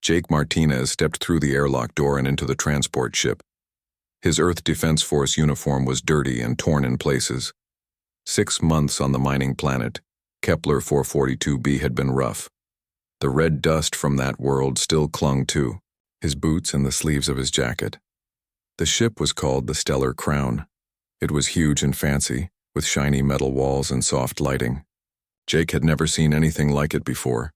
Jake Martinez stepped through the airlock door and into the transport ship. His Earth Defense Force uniform was dirty and torn in places. 6 months on the mining planet, Kepler 442b had been rough. The red dust from that world still clung to his boots and the sleeves of his jacket. The ship was called the Stellar Crown. It was huge and fancy, with shiny metal walls and soft lighting. Jake had never seen anything like it before.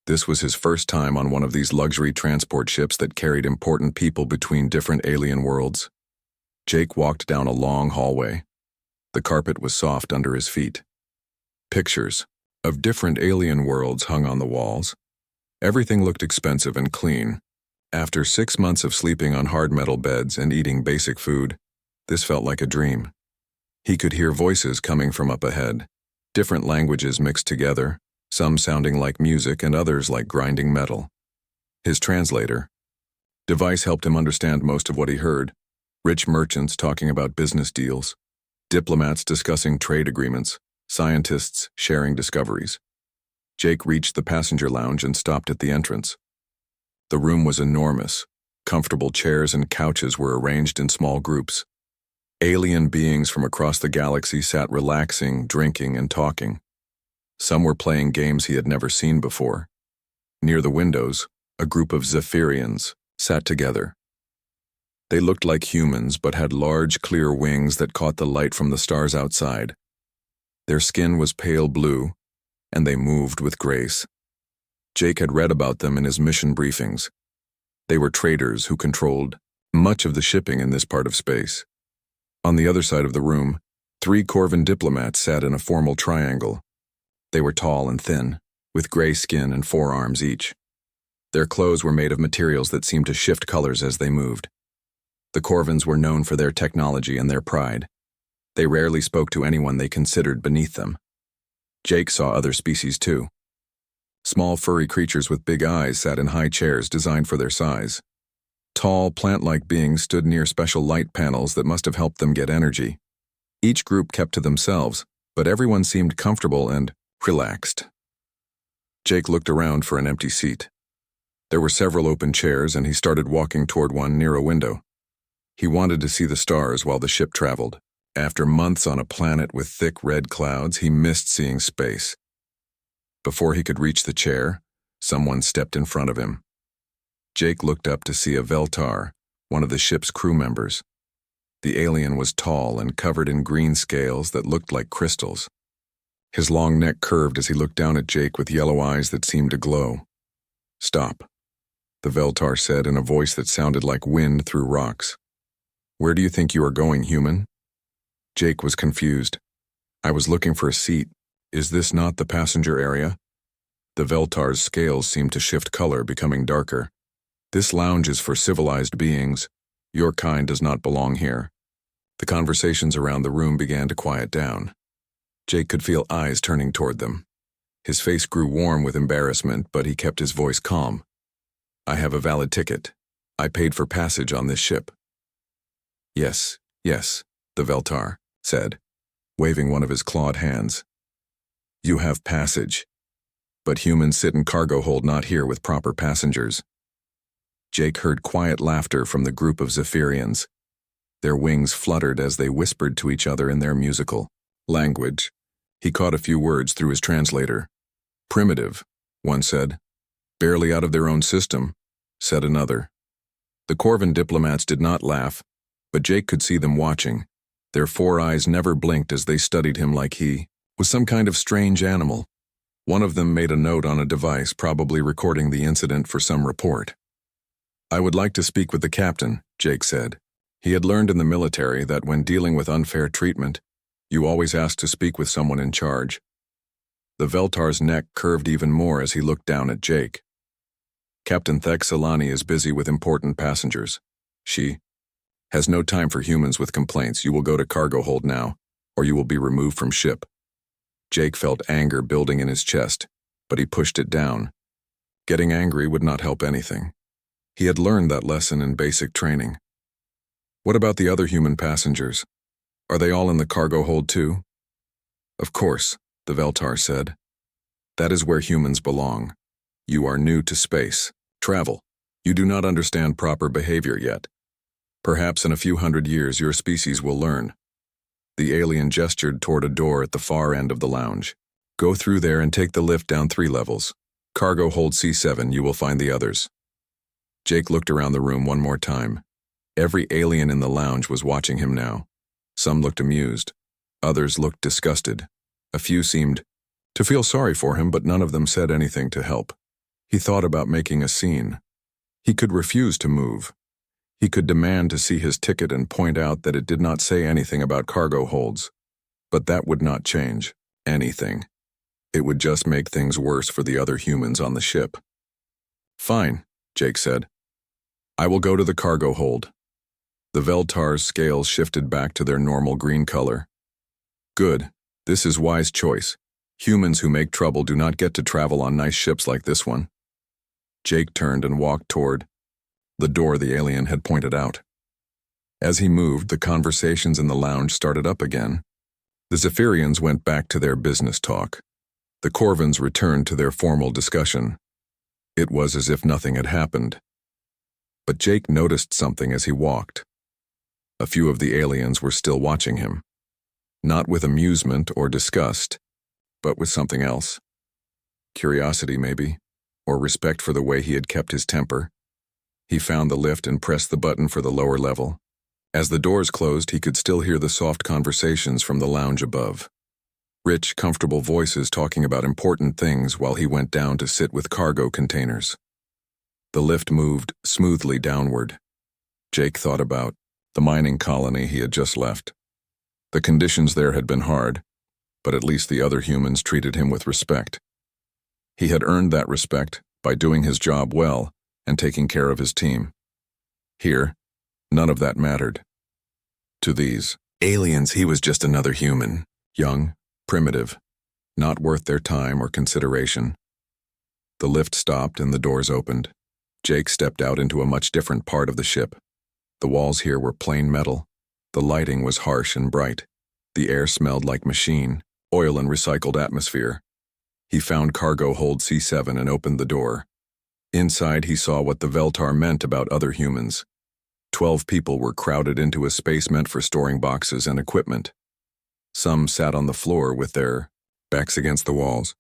This was his first time on one of these luxury transport ships that carried important people between different alien worlds. Jake walked down a long hallway. The carpet was soft under his feet. Pictures of different alien worlds hung on the walls. Everything looked expensive and clean. After 6 months of sleeping on hard metal beds and eating basic food, this felt like a dream. He could hear voices coming from up ahead, different languages mixed together, some sounding like music and others like grinding metal. His translator device helped him understand most of what he heard. Rich merchants talking about business deals, diplomats discussing trade agreements, scientists sharing discoveries. Jake reached the passenger lounge and stopped at the entrance. The room was enormous. Comfortable chairs and couches were arranged in small groups. Alien beings from across the galaxy sat relaxing, drinking, and talking. Some were playing games he had never seen before. Near the windows, a group of Zephyrians sat together. They looked like humans but had large, clear wings that caught the light from the stars outside. Their skin was pale blue, and they moved with grace. Jake had read about them in his mission briefings. They were traders who controlled much of the shipping in this part of space. On the other side of the room, 3 Corvan diplomats sat in a formal triangle. They were tall and thin, with gray skin and 4 arms each. Their clothes were made of materials that seemed to shift colors as they moved. The Corvans were known for their technology and their pride. They rarely spoke to anyone they considered beneath them. Jake saw other species too. Small furry creatures with big eyes sat in high chairs designed for their size. Tall, plant-like beings stood near special light panels that must have helped them get energy. Each group kept to themselves, but everyone seemed comfortable and relaxed. Jake looked around for an empty seat. There were several open chairs, and he started walking toward one near a window. He wanted to see the stars while the ship traveled. After months on a planet with thick red clouds, he missed seeing space. Before he could reach the chair, someone stepped in front of him. Jake looked up to see a Veltar, one of the ship's crew members. The alien was tall and covered in green scales that looked like crystals. His long neck curved as he looked down at Jake with yellow eyes that seemed to glow. "Stop," the Veltar said in a voice that sounded like wind through rocks. "Where do you think you are going, human?" Jake was confused. "I was looking for a seat. Is this not the passenger area?" The Veltar's scales seemed to shift color, becoming darker. "This lounge is for civilized beings. Your kind does not belong here." The conversations around the room began to quiet down. Jake could feel eyes turning toward them. His face grew warm with embarrassment, but he kept his voice calm. "I have a valid ticket. I paid for passage on this ship." Yes, the Veltar said, waving one of his clawed hands. "You have passage. But humans sit in cargo hold not here with proper passengers." Jake heard quiet laughter from the group of Zephyrians. Their wings fluttered as they whispered to each other in their musical language. He caught a few words through his translator. "Primitive," one said. "Barely out of their own system," said another. The Corvan diplomats did not laugh, but Jake could see them watching. Their 4 eyes never blinked as they studied him like he was some kind of strange animal. One of them made a note on a device, probably recording the incident for some report. "I would like to speak with the captain," Jake said. He had learned in the military that when dealing with unfair treatment, you always ask to speak with someone in charge. The Veltar's neck curved even more as he looked down at Jake. "Captain Thexalani is busy with important passengers. She has no time for humans with complaints. You will go to cargo hold now, or you will be removed from ship." Jake felt anger building in his chest, but he pushed it down. Getting angry would not help anything. He had learned that lesson in basic training. "What about the other human passengers? Are they all in the cargo hold too?" "Of course," the Veltar said. "That is where humans belong. You are new to space. Travel. You do not understand proper behavior yet. Perhaps in a few hundred years your species will learn. The alien gestured toward a door at the far end of the lounge. Go through there and take the lift down 3 levels. Cargo hold C7, you will find the others. Jake looked around the room one more time. Every alien in the lounge was watching him now. Some looked amused. Others looked disgusted. A few seemed to feel sorry for him, but none of them said anything to help. He thought about making a scene. He could refuse to move. He could demand to see his ticket and point out that it did not say anything about cargo holds. But that would not change anything. It would just make things worse for the other humans on the ship. Fine, Jake said. I will go to the cargo hold. The Veltar's scales shifted back to their normal green color. Good. This is wise choice. Humans who make trouble do not get to travel on nice ships like this one. Jake turned and walked toward the door the alien had pointed out. As he moved, the conversations in the lounge started up again. The Zephyrians went back to their business talk. The Corvins returned to their formal discussion. It was as if nothing had happened. But Jake noticed something as he walked. A few of the aliens were still watching him. Not with amusement or disgust, but with something else. Curiosity, maybe, or respect for the way he had kept his temper. He found the lift and pressed the button for the lower level. As the doors closed, he could still hear the soft conversations from the lounge above. Rich, comfortable voices talking about important things while he went down to sit with cargo containers. The lift moved smoothly downward. Jake thought about the mining colony he had just left. The conditions there had been hard, but at least the other humans treated him with respect. He had earned that respect by doing his job well and taking care of his team. Here, none of that mattered. To these aliens, he was just another human, young, primitive, not worth their time or consideration. The lift stopped and the doors opened. Jake stepped out into a much different part of the ship. The walls here were plain metal. The lighting was harsh and bright. The air smelled like machine, oil and recycled atmosphere. He found cargo hold C7 and opened the door. Inside, he saw what the Veltar meant about other humans. 12 people were crowded into a space meant for storing boxes and equipment. Some sat on the floor with their backs against the walls.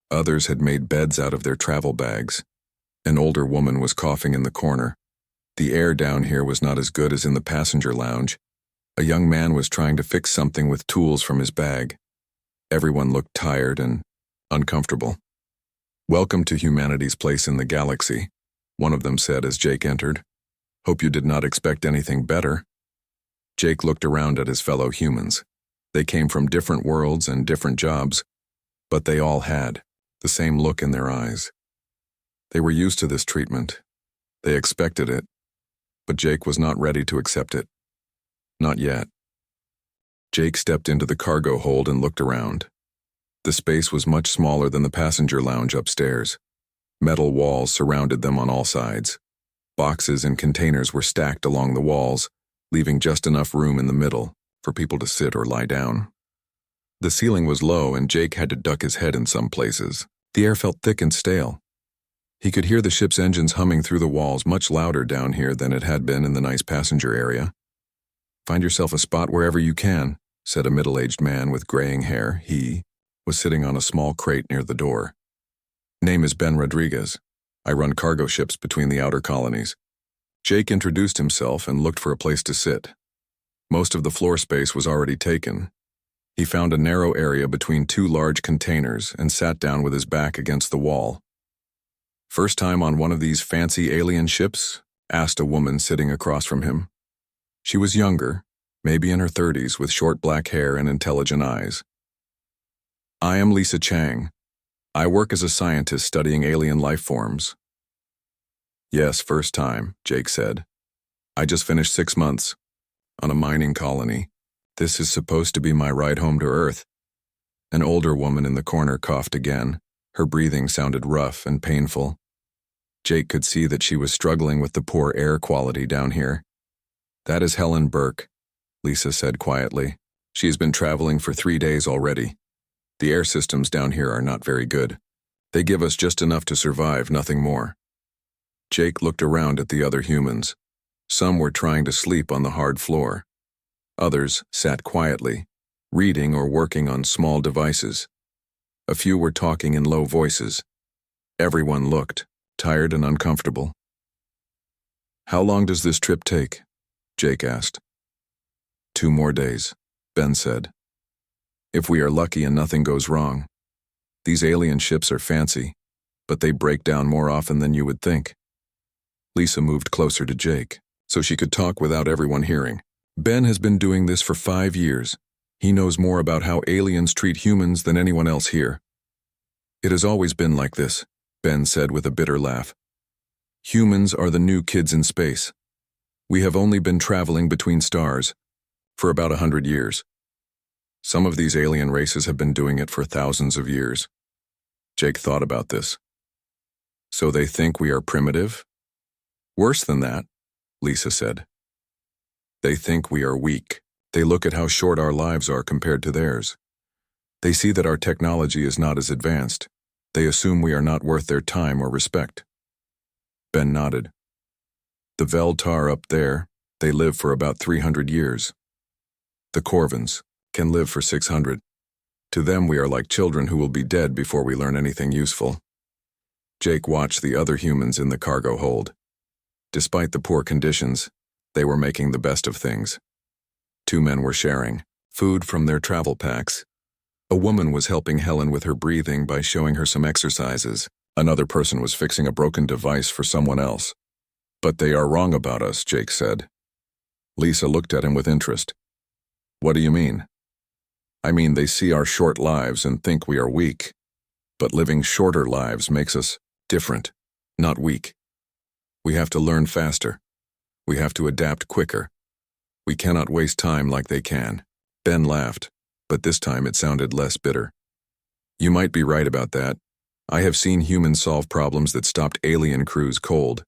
Others had made beds out of their travel bags. An older woman was coughing in the corner. The air down here was not as good as in the passenger lounge. A young man was trying to fix something with tools from his bag. Everyone looked tired and uncomfortable. Welcome to humanity's place in the galaxy, one of them said as Jake entered. Hope you did not expect anything better. Jake looked around at his fellow humans. They came from different worlds and different jobs, but they all had the same look in their eyes. They were used to this treatment. They expected it, but Jake was not ready to accept it. Not yet. Jake stepped into the cargo hold and looked around. The space was much smaller than the passenger lounge upstairs. Metal walls surrounded them on all sides. Boxes and containers were stacked along the walls, leaving just enough room in the middle for people to sit or lie down. The ceiling was low and Jake had to duck his head in some places. The air felt thick and stale. He could hear the ship's engines humming through the walls much louder down here than it had been in the nice passenger area. Find yourself a spot wherever you can, said a middle-aged man with graying hair. He was sitting on a small crate near the door. Name is Ben Rodriguez. I run cargo ships between the outer colonies. Jake introduced himself and looked for a place to sit. Most of the floor space was already taken. He found a narrow area between 2 large containers and sat down with his back against the wall. First time on one of these fancy alien ships? Asked a woman sitting across from him. She was younger, maybe in her 30s, with short black hair and intelligent eyes. I am Lisa Chang. I work as a scientist studying alien life forms. Yes, first time, Jake said. I just finished 6 months on a mining colony. This is supposed to be my ride home to Earth. An older woman in the corner coughed again. Her breathing sounded rough and painful. Jake could see that she was struggling with the poor air quality down here. That is Helen Burke, Lisa said quietly. She has been traveling for 3 days already. The air systems down here are not very good. They give us just enough to survive, nothing more. Jake looked around at the other humans. Some were trying to sleep on the hard floor. Others sat quietly, reading or working on small devices. A few were talking in low voices. Everyone looked tired and uncomfortable. "How long does this trip take?" Jake asked. 2 more days, Ben said. "If we are lucky and nothing goes wrong. These alien ships are fancy, but they break down more often than you would think." Lisa moved closer to Jake, so she could talk without everyone hearing. "Ben has been doing this for 5 years. He knows more about how aliens treat humans than anyone else here." "It has always been like this," Ben said with a bitter laugh. "Humans are the new kids in space. We have only been traveling between stars for about 100 years. Some of these alien races have been doing it for thousands of years." Jake thought about this. "So they think we are primitive?" "Worse than that," Lisa said. "They think we are weak. They look at how short our lives are compared to theirs. They see that our technology is not as advanced. They assume we are not worth their time or respect." Ben nodded. "The Veltar up there, they live for about 300 years. The Corvins can live for 600. To them we are like children who will be dead before we learn anything useful." Jake watched the other humans in the cargo hold. Despite the poor conditions, they were making the best of things. 2 men were sharing food from their travel packs. A woman was helping Helen with her breathing by showing her some exercises. Another person was fixing a broken device for someone else. "But they are wrong about us," Jake said. Lisa looked at him with interest. "What do you mean?" "I mean, they see our short lives and think we are weak. But living shorter lives makes us different, not weak. We have to learn faster. We have to adapt quicker. We cannot waste time like they can." Ben laughed, but this time it sounded less bitter. "You might be right about that. I have seen humans solve problems that stopped alien crews cold.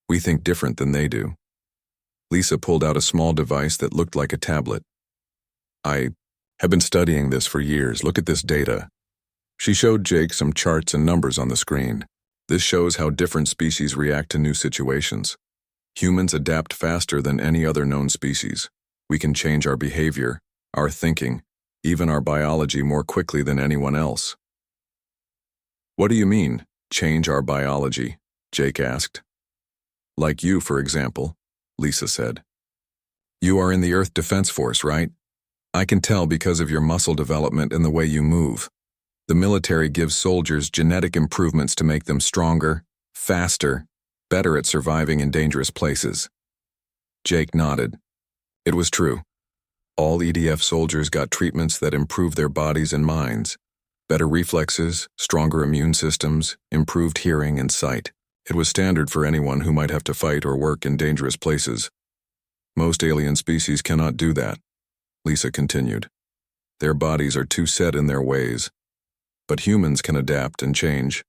We think different than they do." Lisa pulled out a small device that looked like a tablet. "I have been studying this for years. Look at this data." She showed Jake some charts and numbers on the screen. "This shows how different species react to new situations. Humans adapt faster than any other known species. We can change our behavior, our thinking, even our biology more quickly than anyone else." "What do you mean, change our biology?" Jake asked. "Like you, for example," Lisa said. "You are in the Earth Defense Force, right? I can tell because of your muscle development and the way you move. The military gives soldiers genetic improvements to make them stronger, faster, better at surviving in dangerous places." Jake nodded. It was true. All EDF soldiers got treatments that improved their bodies and minds. Better reflexes, stronger immune systems, improved hearing and sight. It was standard for anyone who might have to fight or work in dangerous places. "Most alien species cannot do that," Lisa continued. "Their bodies are too set in their ways. But humans can adapt and change.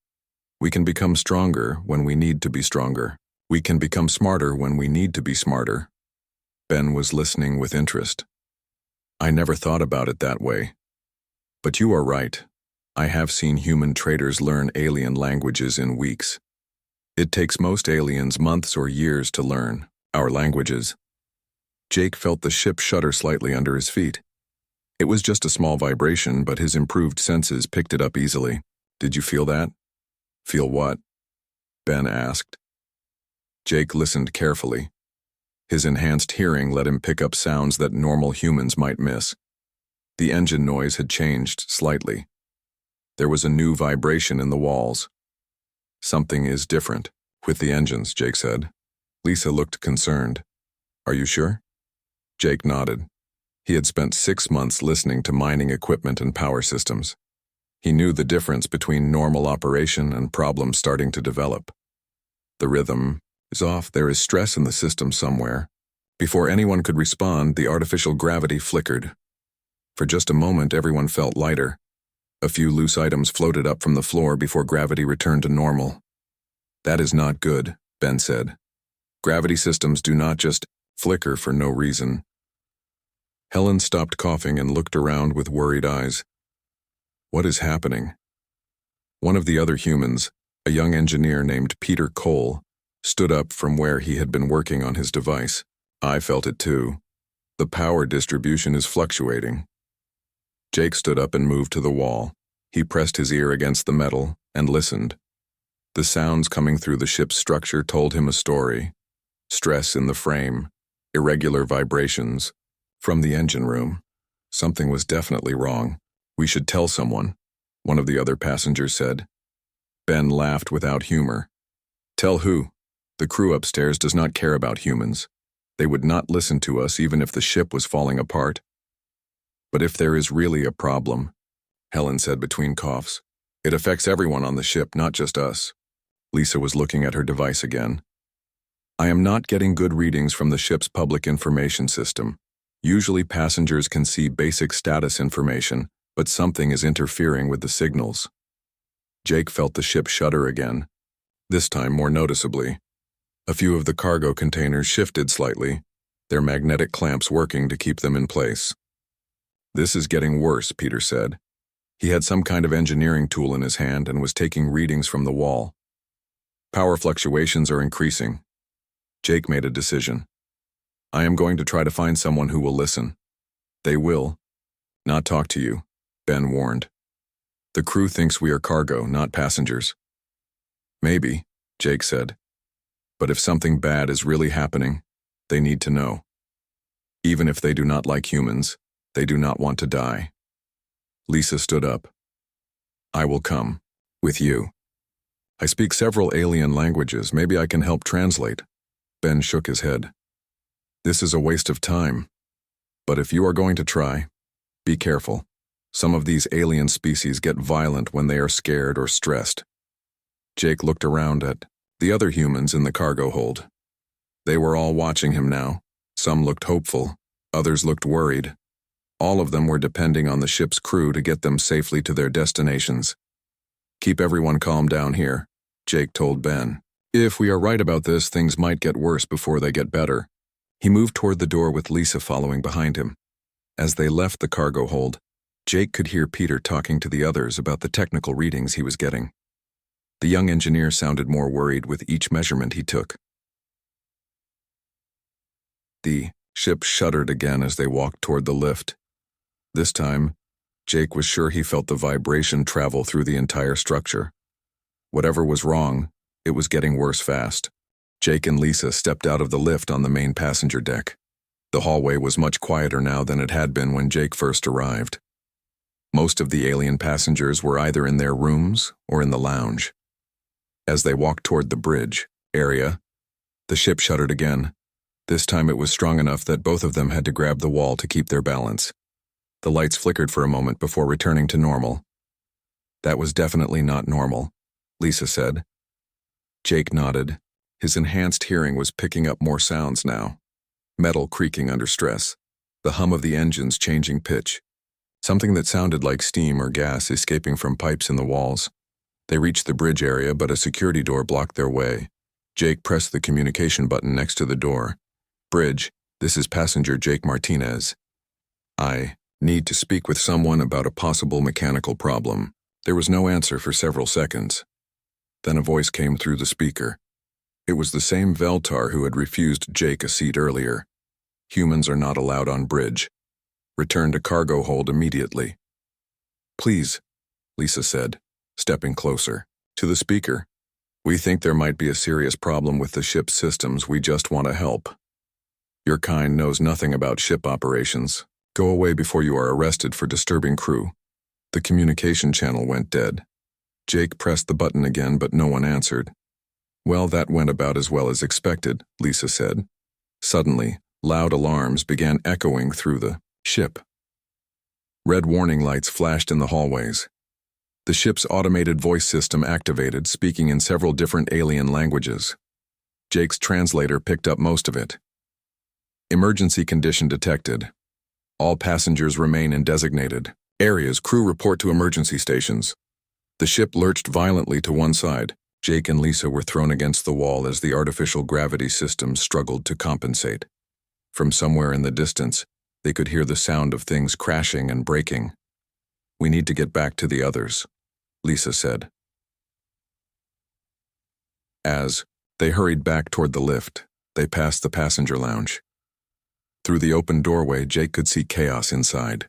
We can become stronger when we need to be stronger. We can become smarter when we need to be smarter." Ben was listening with interest. "I never thought about it that way. But you are right. I have seen human traders learn alien languages in weeks. It takes most aliens months or years to learn our languages." Jake felt the ship shudder slightly under his feet. It was just a small vibration, but his improved senses picked it up easily. "Did you feel that?" "Feel what?" Ben asked. Jake listened carefully. His enhanced hearing let him pick up sounds that normal humans might miss. The engine noise had changed slightly. There was a new vibration in the walls. "Something is different with the engines," Jake said. Lisa looked concerned. "Are you sure?" Jake nodded. He had spent 6 months listening to mining equipment and power systems. He knew the difference between normal operation and problems starting to develop. The rhythm is off. There is stress in the system somewhere. Before anyone could respond, the artificial gravity flickered. For just a moment, everyone felt lighter. A few loose items floated up from the floor before gravity returned to normal. "That is not good," Ben said. "Gravity systems do not just flicker for no reason." Helen stopped coughing and looked around with worried eyes. "What is happening?" One of the other humans, a young engineer named Peter Cole, stood up from where he had been working on his device. I felt it too. The power distribution is fluctuating. Jake stood up and moved to the wall. He pressed his ear against the metal and listened. The sounds coming through the ship's structure told him a story. Stress in the frame, irregular vibrations. From the engine room, something was definitely wrong. We should tell someone, one of the other passengers said. Ben laughed without humor. Tell who? The crew upstairs does not care about humans. They would not listen to us even if the ship was falling apart. But if there is really a problem, Helen said between coughs, it affects everyone on the ship, not just us. Lisa was looking at her device again. I am not getting good readings from the ship's public information system. Usually passengers can see basic status information, but something is interfering with the signals. Jake felt the ship shudder again, this time more noticeably. A few of the cargo containers shifted slightly, their magnetic clamps working to keep them in place. This is getting worse, Peter said. He had some kind of engineering tool in his hand and was taking readings from the wall. Power fluctuations are increasing. Jake made a decision. I am going to try to find someone who will listen. They will not talk to you, Ben warned. The crew thinks we are cargo, not passengers. Maybe, Jake said. But if something bad is really happening, they need to know. Even if they do not like humans, they do not want to die. Lisa stood up. I will come. With you. I speak several alien languages. Maybe I can help translate. Ben shook his head. This is a waste of time. But if you are going to try, be careful. Some of these alien species get violent when they are scared or stressed. Jake looked around at the other humans in the cargo hold. They were all watching him now. Some looked hopeful, others looked worried. All of them were depending on the ship's crew to get them safely to their destinations. Keep everyone calm down here, Jake told Ben. If we are right about this, things might get worse before they get better. He moved toward the door with Lisa following behind him. As they left the cargo hold, Jake could hear Peter talking to the others about the technical readings he was getting. The young engineer sounded more worried with each measurement he took. The ship shuddered again as they walked toward the lift. This time, Jake was sure he felt the vibration travel through the entire structure. Whatever was wrong, it was getting worse fast. Jake and Lisa stepped out of the lift on the main passenger deck. The hallway was much quieter now than it had been when Jake first arrived. Most of the alien passengers were either in their rooms or in the lounge. As they walked toward the bridge area, the ship shuddered again. This time it was strong enough that both of them had to grab the wall to keep their balance. The lights flickered for a moment before returning to normal. That was definitely not normal, Lisa said. Jake nodded. His enhanced hearing was picking up more sounds now. Metal creaking under stress, the hum of the engines changing pitch. Something that sounded like steam or gas escaping from pipes in the walls. They reached the bridge area, but a security door blocked their way. Jake pressed the communication button next to the door. Bridge, this is passenger Jake Martinez. I need to speak with someone about a possible mechanical problem. There was no answer for several seconds. Then a voice came through the speaker. It was the same Veltar who had refused Jake a seat earlier. Humans are not allowed on bridge. Return to cargo hold immediately. Please, Lisa said, stepping closer. To the speaker. We think there might be a serious problem with the ship's systems. We just want to help. Your kind knows nothing about ship operations. Go away before you are arrested for disturbing crew. The communication channel went dead. Jake pressed the button again, but no one answered. Well, that went about as well as expected, Lisa said. Suddenly, loud alarms began echoing through the ship. Red warning lights flashed in the hallways. The ship's automated voice system activated, speaking in several different alien languages. Jake's translator picked up most of it. Emergency condition detected. All passengers remain in designated areas. Crew report to emergency stations. The ship lurched violently to one side. Jake and Lisa were thrown against the wall as the artificial gravity system struggled to compensate. From somewhere in the distance, they could hear the sound of things crashing and breaking. We need to get back to the others, Lisa said. As They hurried back toward the lift. They passed the passenger lounge. Through the open doorway, Jake could see chaos inside.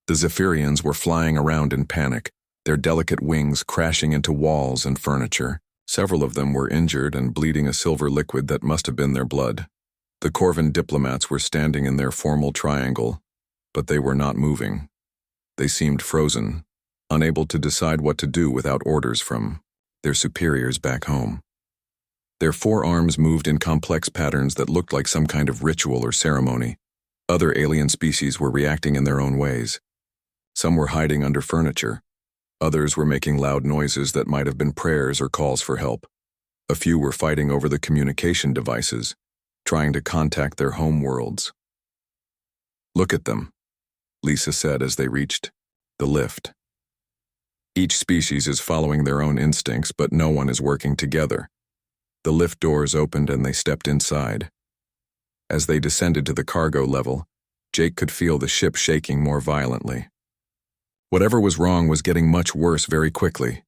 The Zephyrians were flying around in panic, their delicate wings crashing into walls and furniture. Several of them were injured and bleeding a silver liquid that must have been their blood. The Corvan diplomats were standing in their formal triangle, but they were not moving. They seemed frozen, unable to decide what to do without orders from their superiors back home. Their forearms moved in complex patterns that looked like some kind of ritual or ceremony. Other alien species were reacting in their own ways. Some were hiding under furniture. Others were making loud noises that might have been prayers or calls for help. A few were fighting over the communication devices, trying to contact their home worlds. "Look at them," Lisa said as they reached the lift. "Each species is following their own instincts, but no one is working together." The lift doors opened and they stepped inside. As they descended to the cargo level, Jake could feel the ship shaking more violently. Whatever was wrong was getting much worse very quickly.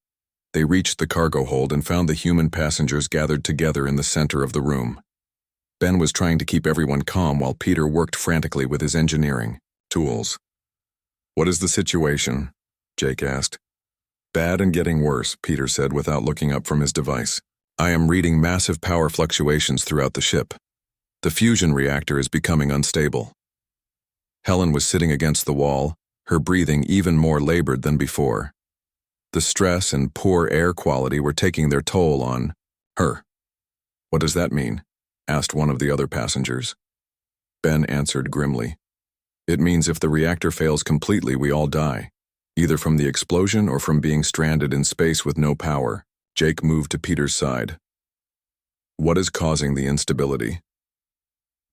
They reached the cargo hold and found the human passengers gathered together in the center of the room. Ben was trying to keep everyone calm while Peter worked frantically with his engineering tools. "What is the situation?" Jake asked. "Bad and getting worse," Peter said without looking up from his device. "I am reading massive power fluctuations throughout the ship. The fusion reactor is becoming unstable." Helen was sitting against the wall, her breathing even more labored than before. The stress and poor air quality were taking their toll on her. "What does that mean?" asked one of the other passengers. Ben answered grimly. "It means if the reactor fails completely, we all die, either from the explosion or from being stranded in space with no power." Jake moved to Peter's side. "What is causing the instability?"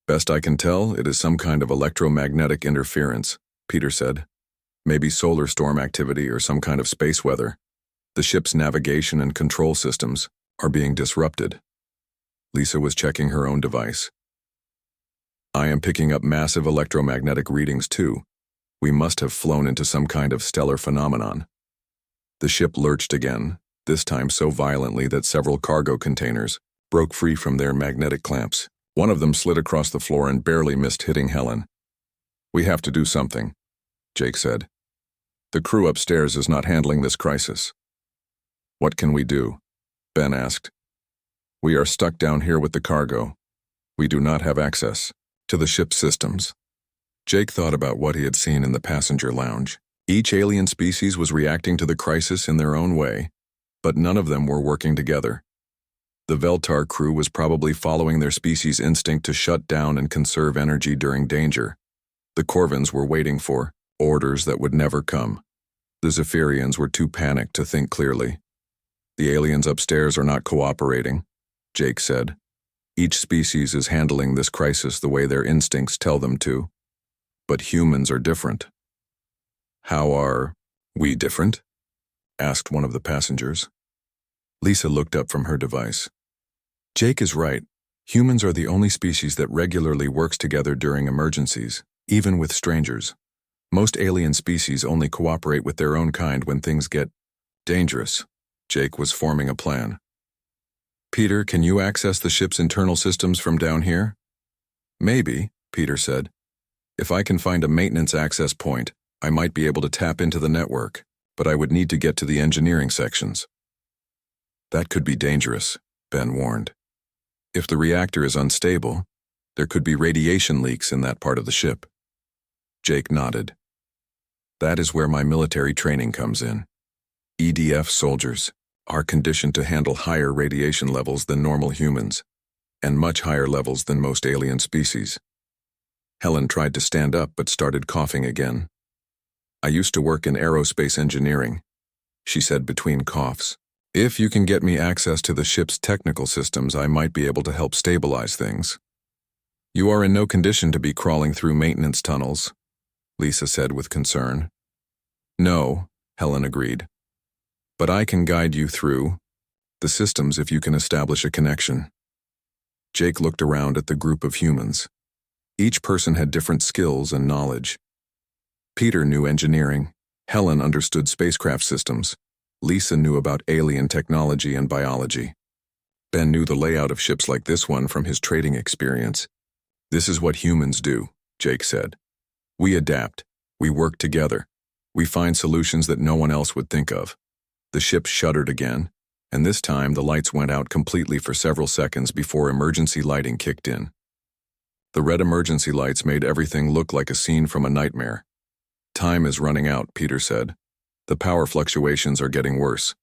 "Best I can tell, it is some kind of electromagnetic interference," Peter said. "Maybe solar storm activity or some kind of space weather. The ship's navigation and control systems are being disrupted." Lisa was checking her own device. "I am picking up massive electromagnetic readings too. We must have flown into some kind of stellar phenomenon." The ship lurched again, this time so violently that several cargo containers broke free from their magnetic clamps. One of them slid across the floor and barely missed hitting Helen. "We have to do something," Jake said. "The crew upstairs is not handling this crisis." "What can we do?" Ben asked. "We are stuck down here with the cargo. We do not have access to the ship's systems." Jake thought about what he had seen in the passenger lounge. Each alien species was reacting to the crisis in their own way, but none of them were working together. The Veltar crew was probably following their species' instinct to shut down and conserve energy during danger. The Corvans were waiting for orders that would never come. The Zephyrians were too panicked to think clearly. "The aliens upstairs are not cooperating," Jake said. "Each species is handling this crisis the way their instincts tell them to. But humans are different." "How are we different?" asked one of the passengers. Lisa looked up from her device. "Jake is right. Humans are the only species that regularly works together during emergencies, even with strangers. Most alien species only cooperate with their own kind when things get dangerous." Jake was forming a plan. "Peter, can you access the ship's internal systems from down here?" "Maybe," Peter said. "If I can find a maintenance access point, I might be able to tap into the network, but I would need to get to the engineering sections." "That could be dangerous," Ben warned. "If the reactor is unstable, there could be radiation leaks in that part of the ship." Jake nodded. "That is where my military training comes in. EDF soldiers are conditioned to handle higher radiation levels than normal humans, and much higher levels than most alien species." Helen tried to stand up but started coughing again. "I used to work in aerospace engineering," she said between coughs. "If you can get me access to the ship's technical systems, I might be able to help stabilize things." "You are in no condition to be crawling through maintenance tunnels," Lisa said with concern. "No," Helen agreed. "But I can guide you through the systems if you can establish a connection." Jake looked around at the group of humans. Each person had different skills and knowledge. Peter knew engineering. Helen understood spacecraft systems. Lisa knew about alien technology and biology. Ben knew the layout of ships like this one from his trading experience. "This is what humans do," Jake said. "We adapt. We work together. We find solutions that no one else would think of." The ship shuddered again, and this time the lights went out completely for several seconds before emergency lighting kicked in. The red emergency lights made everything look like a scene from a nightmare. "Time is running out," Peter said. "The power fluctuations are getting worse.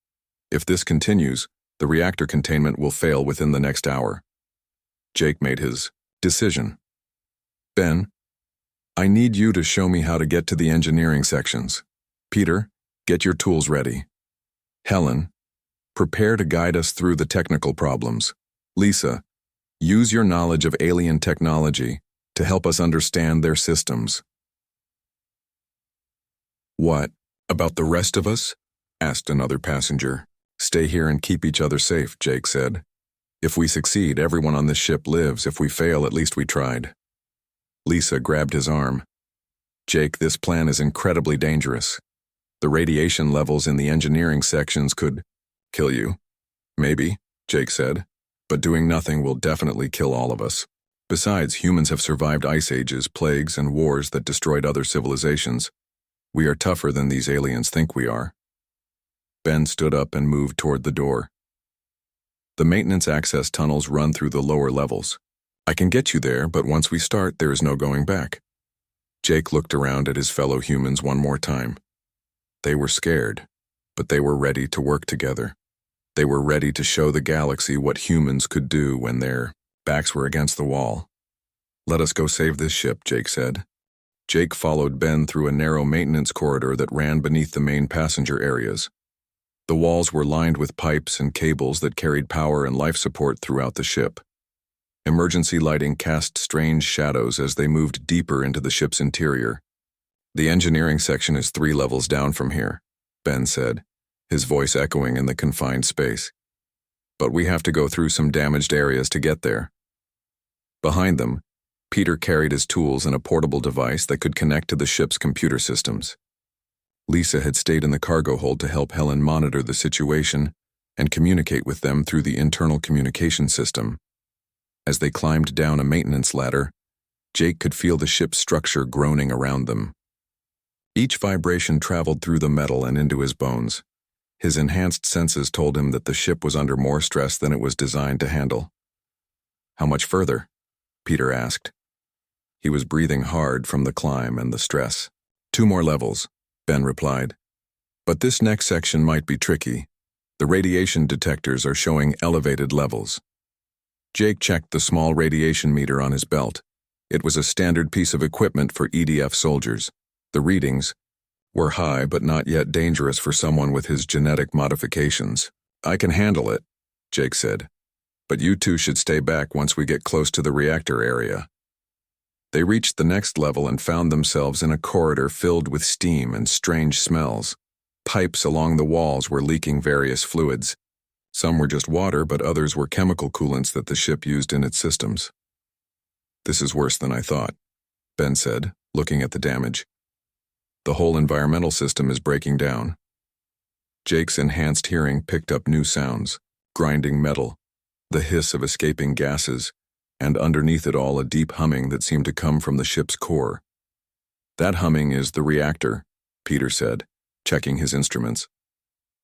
If this continues, the reactor containment will fail within the next hour." Jake made his decision. "Ben, I need you to show me how to get to the engineering sections. Peter, get your tools ready. Helen, prepare to guide us through the technical problems. Lisa, use your knowledge of alien technology to help us understand their systems." "What about the rest of us?" asked another passenger. "Stay here and keep each other safe," Jake said. "If we succeed, everyone on this ship lives. If we fail, at least we tried." Lisa grabbed his arm. "Jake, this plan is incredibly dangerous. The radiation levels in the engineering sections could kill you." "Maybe," Jake said, "but doing nothing will definitely kill all of us. Besides, humans have survived ice ages, plagues, and wars that destroyed other civilizations. We are tougher than these aliens think we are." Ben stood up and moved toward the door. "The maintenance access tunnels run through the lower levels. I can get you there, but once we start, there is no going back." Jake looked around at his fellow humans one more time. They were scared, but they were ready to work together. They were ready to show the galaxy what humans could do when their backs were against the wall. "Let us go save this ship," Jake said. Jake followed Ben through a narrow maintenance corridor that ran beneath the main passenger areas. The walls were lined with pipes and cables that carried power and life support throughout the ship. Emergency lighting cast strange shadows as they moved deeper into the ship's interior. "The engineering section is 3 levels down from here," Ben said, his voice echoing in the confined space. "But we have to go through some damaged areas to get there." Behind them, Peter carried his tools and a portable device that could connect to the ship's computer systems. Lisa had stayed in the cargo hold to help Helen monitor the situation and communicate with them through the internal communication system. As they climbed down a maintenance ladder, Jake could feel the ship's structure groaning around them. Each vibration traveled through the metal and into his bones. His enhanced senses told him that the ship was under more stress than it was designed to handle. "How much further?" Peter asked. He was breathing hard from the climb and the stress. "2 more levels," Ben replied. "But this next section might be tricky. The radiation detectors are showing elevated levels." Jake checked the small radiation meter on his belt. It was a standard piece of equipment for EDF soldiers. The readings were high but not yet dangerous for someone with his genetic modifications. "I can handle it," Jake said. "But you two should stay back once we get close to the reactor area." They reached the next level and found themselves in a corridor filled with steam and strange smells. Pipes along the walls were leaking various fluids. Some were just water, but others were chemical coolants that the ship used in its systems. "This is worse than I thought," Ben said, looking at the damage. "The whole environmental system is breaking down." Jake's enhanced hearing picked up new sounds: grinding metal, the hiss of escaping gases, and underneath it all a deep humming that seemed to come from the ship's core. "That humming is the reactor," Peter said, checking his instruments.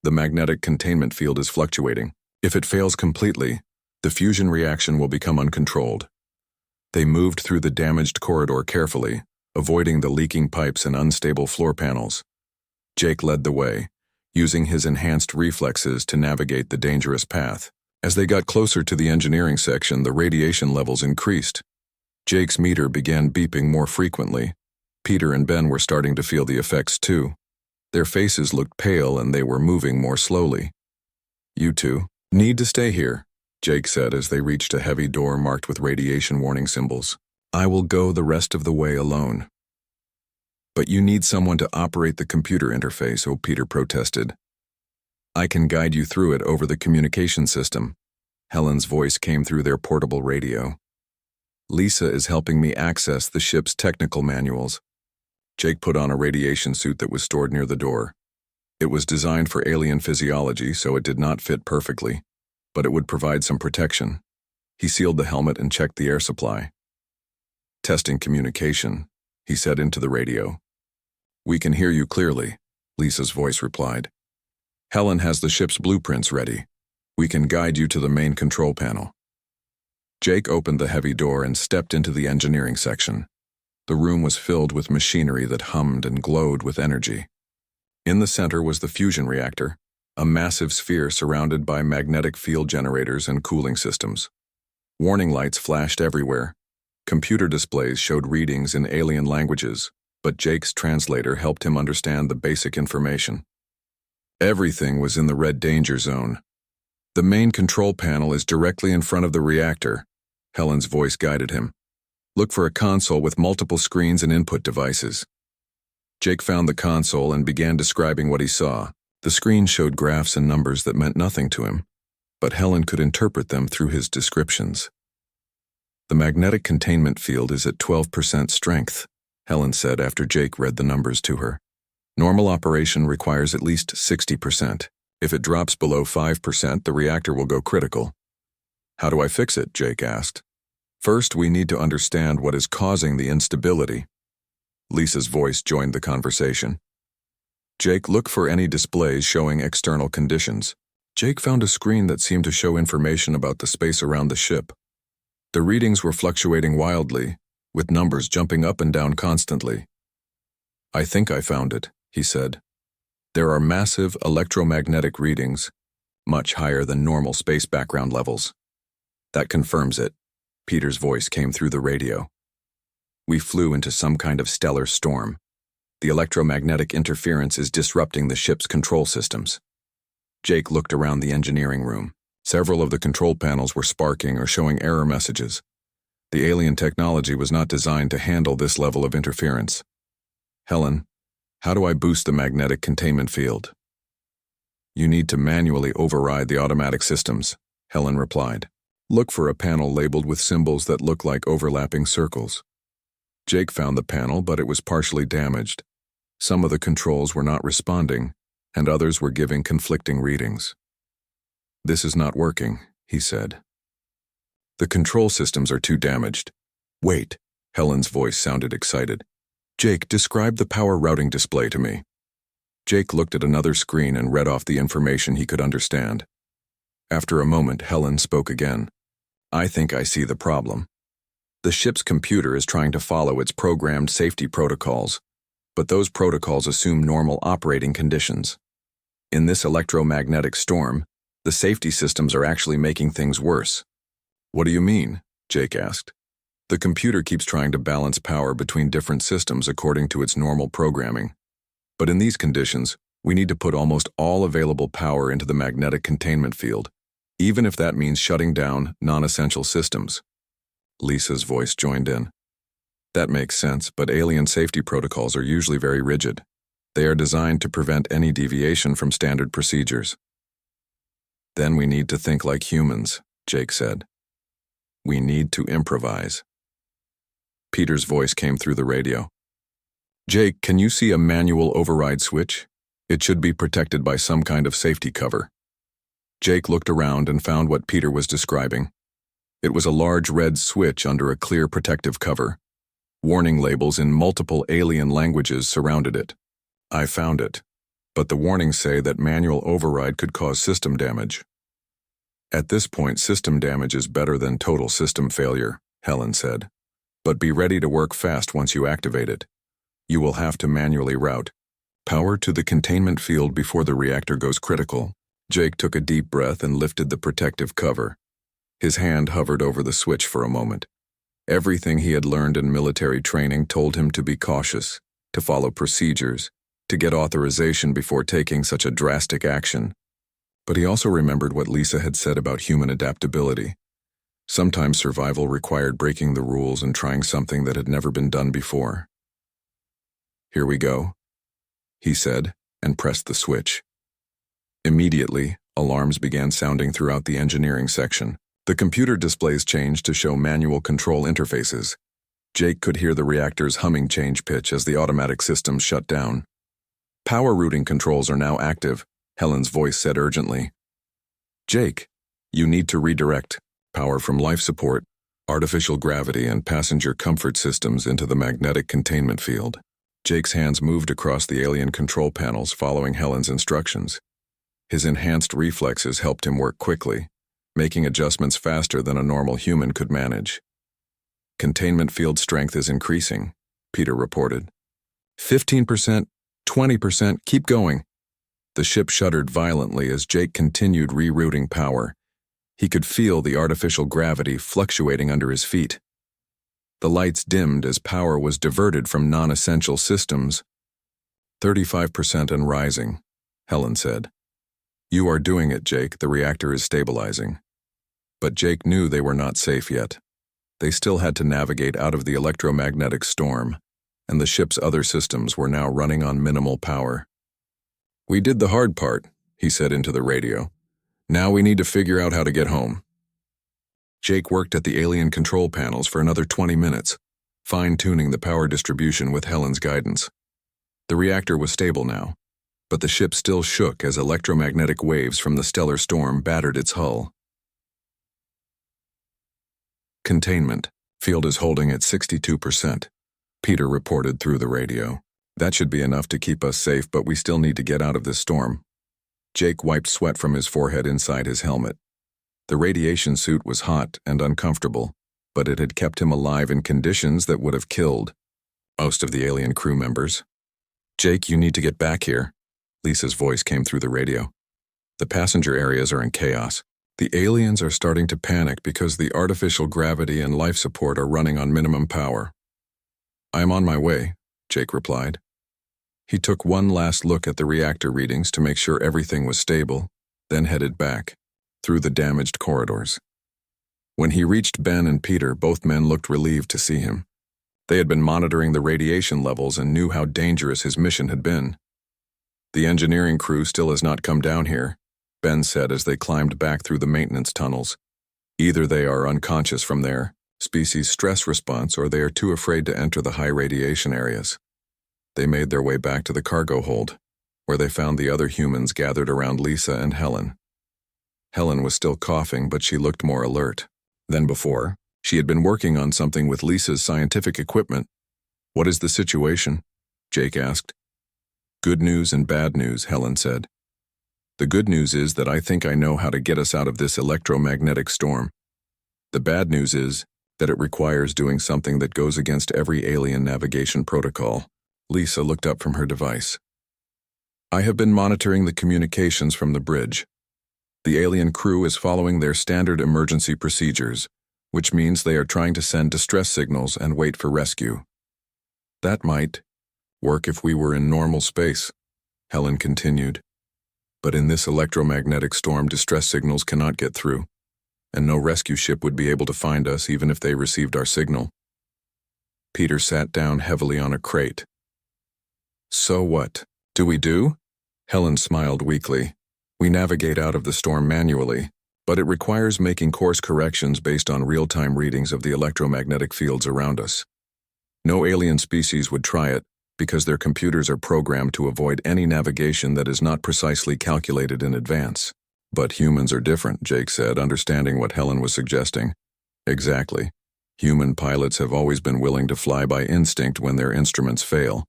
"The magnetic containment field is fluctuating. If it fails completely, the fusion reaction will become uncontrolled." They moved through the damaged corridor carefully, avoiding the leaking pipes and unstable floor panels. Jake led the way, using his enhanced reflexes to navigate the dangerous path. As they got closer to the engineering section, the radiation levels increased. Jake's meter began beeping more frequently. Peter and Ben were starting to feel the effects too. Their faces looked pale and they were moving more slowly. "You two need to stay here," Jake said as they reached a heavy door marked with radiation warning symbols. "I will go the rest of the way alone." "But you need someone to operate the computer interface," Peter protested. "I can guide you through it over the communication system." Helen's voice came through their portable radio. "Lisa is helping me access the ship's technical manuals." Jake put on a radiation suit that was stored near the door. It was designed for alien physiology, so it did not fit perfectly, but it would provide some protection. He sealed the helmet and checked the air supply. "Testing communication," he said into the radio. "We can hear you clearly," Lisa's voice replied. "Helen has the ship's blueprints ready. We can guide you to the main control panel." Jake opened the heavy door and stepped into the engineering section. The room was filled with machinery that hummed and glowed with energy. In the center was the fusion reactor, a massive sphere surrounded by magnetic field generators and cooling systems. Warning lights flashed everywhere. Computer displays showed readings in alien languages, but Jake's translator helped him understand the basic information. Everything was in the red danger zone. "The main control panel is directly in front of the reactor," Helen's voice guided him. "Look for a console with multiple screens and input devices." Jake found the console and began describing what he saw. The screen showed graphs and numbers that meant nothing to him, but Helen could interpret them through his descriptions. "The magnetic containment field is at 12% strength," Helen said after Jake read the numbers to her. "Normal operation requires at least 60%. If it drops below 5%, the reactor will go critical." "How do I fix it?" Jake asked. "First, we need to understand what is causing the instability." Lisa's voice joined the conversation. "Jake, look for any displays showing external conditions." Jake found a screen that seemed to show information about the space around the ship. The readings were fluctuating wildly, with numbers jumping up and down constantly. "I think I found it," he said. "There are massive electromagnetic readings, much higher than normal space background levels." "That confirms it," Peter's voice came through the radio. "We flew into some kind of stellar storm. The electromagnetic interference is disrupting the ship's control systems." Jake looked around the engineering room. Several of the control panels were sparking or showing error messages. The alien technology was not designed to handle this level of interference. "Helen, how do I boost the magnetic containment field?" "You need to manually override the automatic systems," Helen replied. "Look for a panel labeled with symbols that look like overlapping circles." Jake found the panel, but it was partially damaged. Some of the controls were not responding, and others were giving conflicting readings. "This is not working," he said. "The control systems are too damaged." "Wait," Helen's voice sounded excited. "Jake, describe the power routing display to me." Jake looked at another screen and read off the information he could understand. After a moment, Helen spoke again. "I think I see the problem. The ship's computer is trying to follow its programmed safety protocols, but those protocols assume normal operating conditions. In this electromagnetic storm, the safety systems are actually making things worse." "What do you mean?" Jake asked. "The computer keeps trying to balance power between different systems according to its normal programming. But in these conditions, we need to put almost all available power into the magnetic containment field, even if that means shutting down non-essential systems." Lisa's voice joined in. "That makes sense, but alien safety protocols are usually very rigid. They are designed to prevent any deviation from standard procedures." "Then we need to think like humans," Jake said. "We need to improvise." Peter's voice came through the radio. "Jake, can you see a manual override switch? It should be protected by some kind of safety cover." Jake looked around and found what Peter was describing. It was a large red switch under a clear protective cover. Warning labels in multiple alien languages surrounded it. "I found it, but the warnings say that manual override could cause system damage." "At this point, system damage is better than total system failure," Helen said. "But be ready to work fast once you activate it. You will have to manually route power to the containment field before the reactor goes critical." Jake took a deep breath and lifted the protective cover. His hand hovered over the switch for a moment. Everything he had learned in military training told him to be cautious, to follow procedures, to get authorization before taking such a drastic action. But he also remembered what Lisa had said about human adaptability. Sometimes survival required breaking the rules and trying something that had never been done before. "Here we go," he said, and pressed the switch. Immediately, alarms began sounding throughout the engineering section. The computer displays changed to show manual control interfaces. Jake could hear the reactor's humming change pitch as the automatic systems shut down. "Power routing controls are now active," Helen's voice said urgently. "Jake, You need to redirect power from life support, artificial gravity, and passenger comfort systems into the magnetic containment field. Jake's hands moved across the alien control panels, following Helen's instructions. His enhanced reflexes helped him work quickly, making adjustments faster than a normal human could manage. Containment field strength is increasing, Peter reported. 15%, 20%, keep going. The ship shuddered violently as Jake continued rerouting power. He could feel the artificial gravity fluctuating under his feet. The lights dimmed as power was diverted from non-essential systems. 35% and rising, Helen said. You are doing it, Jake. The reactor is stabilizing. But Jake knew they were not safe yet. They still had to navigate out of the electromagnetic storm, and the ship's other systems were now running on minimal power. We did the hard part, he said into the radio. Now we need to figure out how to get home. Jake worked at the alien control panels for another 20 minutes, fine-tuning the power distribution with Helen's guidance. The reactor was stable now, but the ship still shook as electromagnetic waves from the stellar storm battered its hull. Containment. Field is holding at 62%, Peter reported through the radio. That should be enough to keep us safe, but we still need to get out of this storm. Jake wiped sweat from his forehead inside his helmet. The radiation suit was hot and uncomfortable, but it had kept him alive in conditions that would have killed most of the alien crew members. Jake, you need to get back here. Lisa's voice came through the radio. The passenger areas are in chaos. The aliens are starting to panic because the artificial gravity and life support are running on minimum power. I am on my way, Jake replied. He took one last look at the reactor readings to make sure everything was stable, then headed back, through the damaged corridors. When he reached Ben and Peter, both men looked relieved to see him. They had been monitoring the radiation levels and knew how dangerous his mission had been. The engineering crew still has not come down here, Ben said as they climbed back through the maintenance tunnels. Either they are unconscious from their species stress response or they are too afraid to enter the high radiation areas. They made their way back to the cargo hold, where they found the other humans gathered around Lisa and Helen. Helen was still coughing, but she looked more alert than before. She had been working on something with Lisa's scientific equipment. What is the situation? Jake asked. Good news and bad news, Helen said. The good news is that I think I know how to get us out of this electromagnetic storm. The bad news is that it requires doing something that goes against every alien navigation protocol. Lisa looked up from her device. I have been monitoring the communications from the bridge. The alien crew is following their standard emergency procedures, which means they are trying to send distress signals and wait for rescue. That might work if we were in normal space, Helen continued. But in this electromagnetic storm, distress signals cannot get through, and no rescue ship would be able to find us even if they received our signal. Peter sat down heavily on a crate. So what do we do? Helen smiled weakly. We navigate out of the storm manually, but it requires making course corrections based on real-time readings of the electromagnetic fields around us. No alien species would try it because their computers are programmed to avoid any navigation that is not precisely calculated in advance. But humans are different, Jake said, understanding what Helen was suggesting. Exactly. Human pilots have always been willing to fly by instinct when their instruments fail.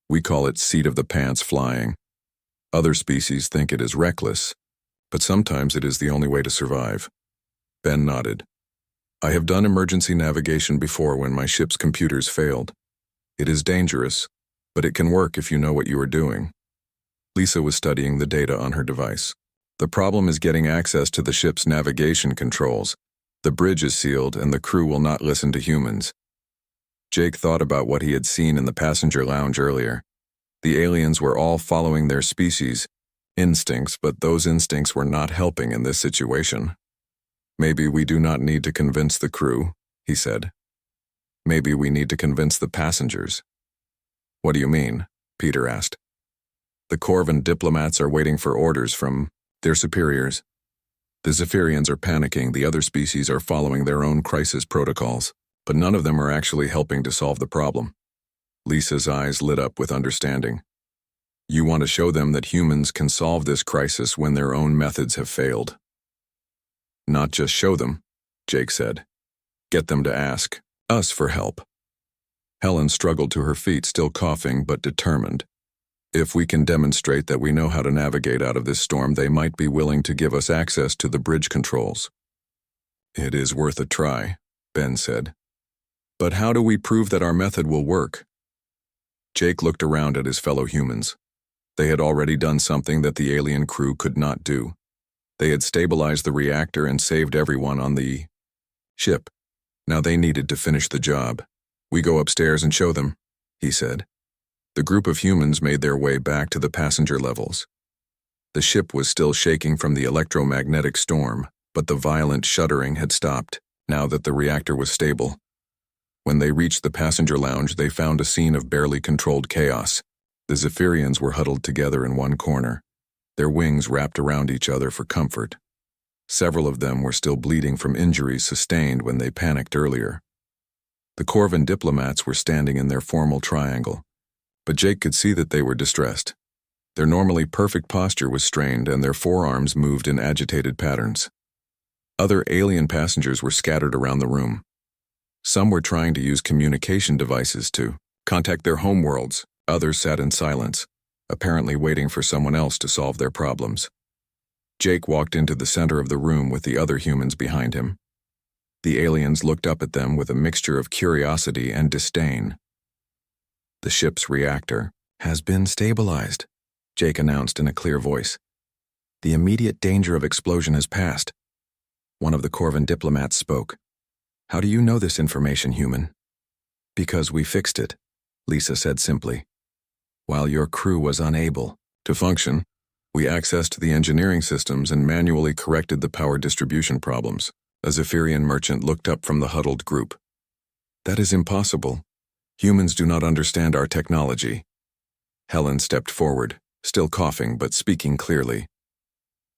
We call it seat-of-the-pants flying. Other species think it is reckless, but sometimes it is the only way to survive. Ben nodded. I have done emergency navigation before when my ship's computers failed. It is dangerous, but it can work if you know what you are doing. Lisa was studying the data on her device. The problem is getting access to the ship's navigation controls. The bridge is sealed and the crew will not listen to humans. Jake thought about what he had seen in the passenger lounge earlier. The aliens were all following their species' instincts, but those instincts were not helping in this situation. Maybe we do not need to convince the crew, he said. Maybe we need to convince the passengers. What do you mean? Peter asked. The Corvan diplomats are waiting for orders from their superiors. The Zephyrians are panicking, the other species are following their own crisis protocols, but none of them are actually helping to solve the problem. Lisa's eyes lit up with understanding. You want to show them that humans can solve this crisis when their own methods have failed. Not just show them, Jake said. Get them to ask us for help. Helen struggled to her feet, still coughing but determined. If we can demonstrate that we know how to navigate out of this storm, they might be willing to give us access to the bridge controls. It is worth a try, Ben said. But how do we prove that our method will work? Jake looked around at his fellow humans. They had already done something that the alien crew could not do. They had stabilized the reactor and saved everyone on the ship. Now they needed to finish the job. We go upstairs and show them, he said. The group of humans made their way back to the passenger levels. The ship was still shaking from the electromagnetic storm, but the violent shuddering had stopped, now that the reactor was stable. When they reached the passenger lounge, they found a scene of barely controlled chaos. The Zephyrians were huddled together in one corner, their wings wrapped around each other for comfort. Several of them were still bleeding from injuries sustained when they panicked earlier. The Corvan diplomats were standing in their formal triangle, but Jake could see that they were distressed. Their normally perfect posture was strained, and their forearms moved in agitated patterns. Other alien passengers were scattered around the room. Some were trying to use communication devices to contact their homeworlds. Others sat in silence, apparently waiting for someone else to solve their problems. Jake walked into the center of the room with the other humans behind him. The aliens looked up at them with a mixture of curiosity and disdain. The ship's reactor has been stabilized, Jake announced in a clear voice. The immediate danger of explosion has passed. One of the Corvan diplomats spoke. How do you know this information, human? Because we fixed it, Lisa said simply. While your crew was unable to function, we accessed the engineering systems and manually corrected the power distribution problems. A Zephyrian merchant looked up from the huddled group. That is impossible. Humans do not understand our technology. Helen stepped forward, still coughing but speaking clearly.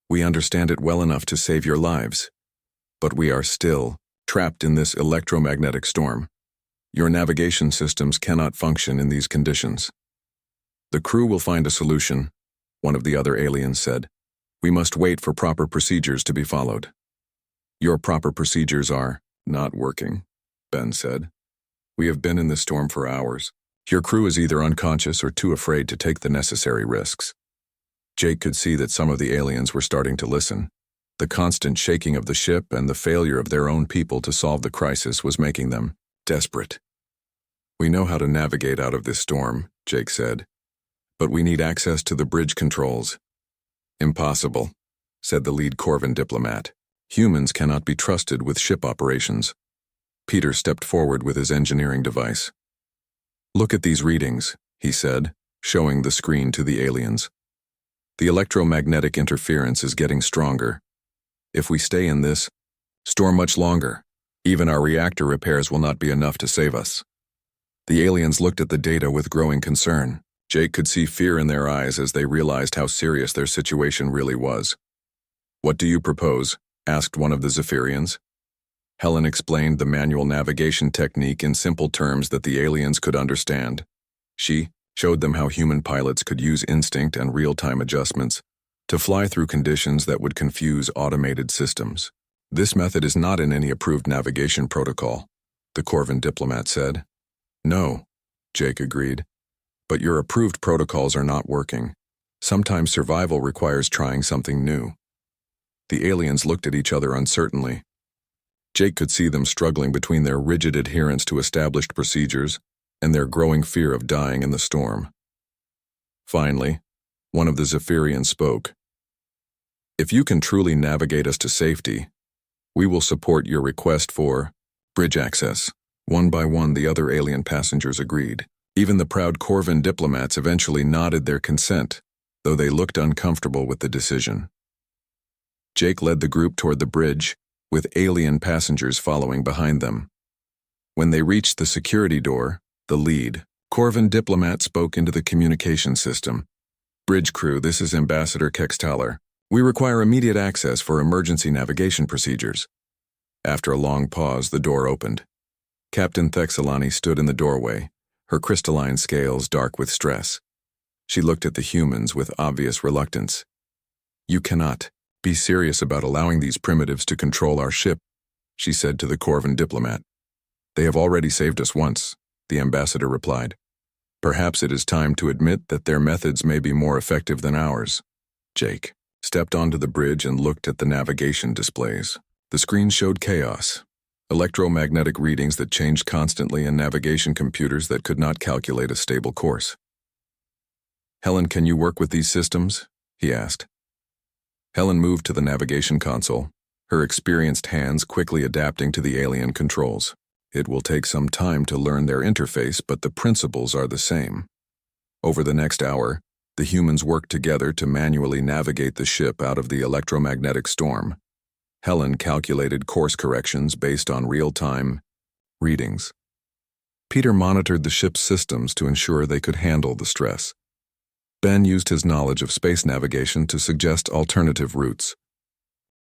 We understand it well enough to save your lives, but we are still trapped in this electromagnetic storm. Your navigation systems cannot function in these conditions. The crew will find a solution, one of the other aliens said. We must wait for proper procedures to be followed. Your proper procedures are not working, Ben said. We have been in this storm for hours. Your crew is either unconscious or too afraid to take the necessary risks. Jake could see that some of the aliens were starting to listen. The constant shaking of the ship and the failure of their own people to solve the crisis was making them desperate. We know how to navigate out of this storm, Jake said, but we need access to the bridge controls. Impossible, said the lead Corvan diplomat. Humans cannot be trusted with ship operations. Peter stepped forward with his engineering device. Look at these readings, he said, showing the screen to the aliens. The electromagnetic interference is getting stronger. If we stay in this storm much longer, even our reactor repairs will not be enough to save us. The aliens looked at the data with growing concern. Jake could see fear in their eyes as they realized how serious their situation really was. What do you propose? Asked one of the Zephyrians. Helen explained the manual navigation technique in simple terms that the aliens could understand. She showed them how human pilots could use instinct and real-time adjustments to fly through conditions that would confuse automated systems. This method is not in any approved navigation protocol, the Corvan diplomat said. No, Jake agreed. But your approved protocols are not working. Sometimes survival requires trying something new. The aliens looked at each other uncertainly. Jake could see them struggling between their rigid adherence to established procedures and their growing fear of dying in the storm. Finally, one of the Zephyrians spoke. If you can truly navigate us to safety, we will support your request for bridge access. One by one, the other alien passengers agreed. Even the proud Corvan diplomats eventually nodded their consent, though they looked uncomfortable with the decision. Jake led the group toward the bridge, with alien passengers following behind them. When they reached the security door, the lead Corvan diplomat spoke into the communication system. Bridge crew, this is Ambassador Kextaler. We require immediate access for emergency navigation procedures. After a long pause, the door opened. Captain Thexalani stood in the doorway, her crystalline scales dark with stress. She looked at the humans with obvious reluctance. You cannot, Be serious about allowing these primitives to control our ship, she said to the Corvan diplomat. They have already saved us once, the ambassador replied. Perhaps it is time to admit that their methods may be more effective than ours. Jake stepped onto the bridge and looked at the navigation displays. The screen showed chaos, electromagnetic readings that changed constantly and navigation computers that could not calculate a stable course. Helen, can you work with these systems? He asked. Helen moved to the navigation console, her experienced hands quickly adapting to the alien controls. It will take some time to learn their interface, but the principles are the same. Over the next hour, the humans worked together to manually navigate the ship out of the electromagnetic storm. Helen calculated course corrections based on real-time readings. Peter monitored the ship's systems to ensure they could handle the stress. Ben used his knowledge of space navigation to suggest alternative routes.